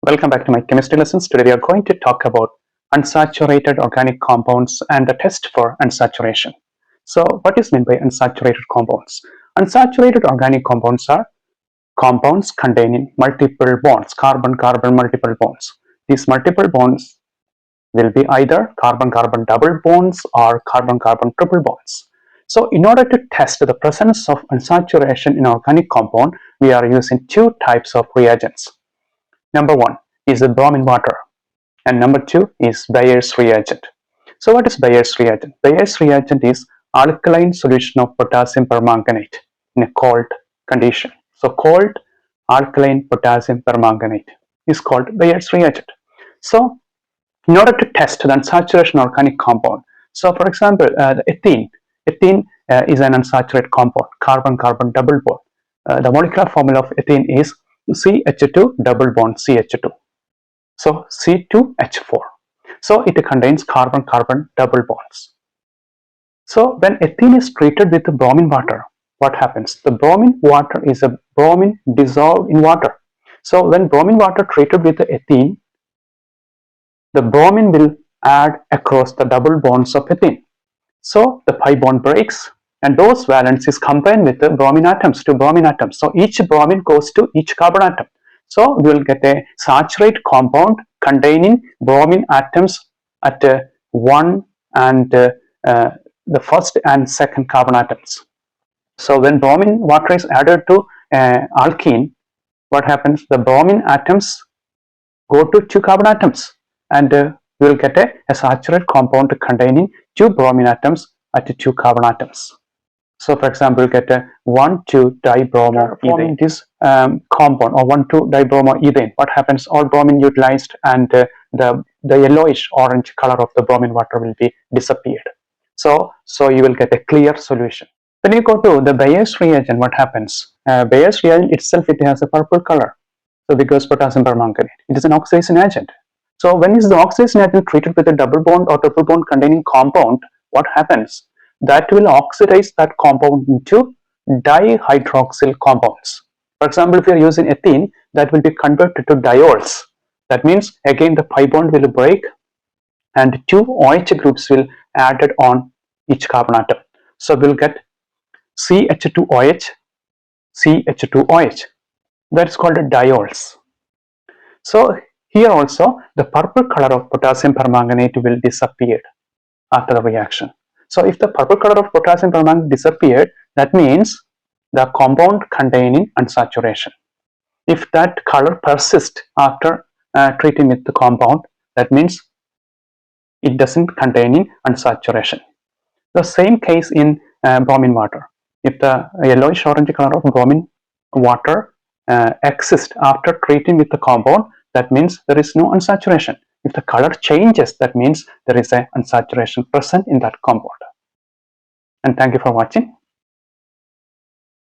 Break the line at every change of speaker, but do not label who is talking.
Welcome back to my chemistry lessons. Today we are going to talk about unsaturated organic compounds and the test for unsaturation. So what is meant by unsaturated compounds? Unsaturated organic compounds are compounds containing multiple bonds, carbon-carbon multiple bonds. These multiple bonds will be either carbon-carbon double bonds or carbon-carbon triple bonds. So in order to test the presence of unsaturation in organic compound, we are using two types of reagents. Number one is the bromine water, and number two is Bayer's reagent. So what is Bayer's reagent? Bayer's reagent is alkaline solution of potassium permanganate in a cold condition. So cold alkaline potassium permanganate is called Bayer's reagent. So in order to test the unsaturation organic compound, so for example, the ethene is an unsaturated compound, carbon-carbon double bond. The molecular formula of ethene is CH2 double bond CH2. So C2H4. So it contains carbon-carbon double bonds. So when ethene is treated with bromine water, what happens? The bromine water is a bromine dissolved in water. So when bromine water treated with the ethene, the bromine will add across the double bonds of ethene. So the pi bond breaks, and those valencies combine with the bromine atoms to bromine atoms. So each bromine goes to each carbon atom. So we will get a saturated compound containing bromine atoms at 1 and the first and second carbon atoms. So when bromine water is added to alkene, what happens? The bromine atoms go to two carbon atoms, and we will get a saturated compound containing two bromine atoms at two carbon atoms. So for example, you get a 1,2-dibromoethane. This compound, or 1,2-dibromoethane, what happens? All bromine utilized, and the yellowish orange color of the bromine water will be disappeared. So you will get a clear solution. When you go to the Bayer's reagent, what happens? Bayer's reagent itself, it has a purple color. So because potassium permanganate, it is an oxidation agent. So when is the oxidation agent treated with a double bond or triple bond containing compound, what happens? That will oxidize that compound into dihydroxyl compounds. For example, if you are using ethene, that will be converted to diols. That means again the pi bond will break, and two OH groups will added on each carbon atom. So we'll get CH2OH, CH2OH. That's called diols. So here also the purple color of potassium permanganate will disappear after the reaction. So if the purple color of potassium permanganate disappeared, that means the compound containing unsaturation. If that color persists after treating with the compound, that means it doesn't contain unsaturation. The same case in bromine water. If the yellowish orange color of bromine water exists after treating with the compound, that means there is no unsaturation. If the color changes, that means there is a unsaturation present in that compound. And thank you for watching.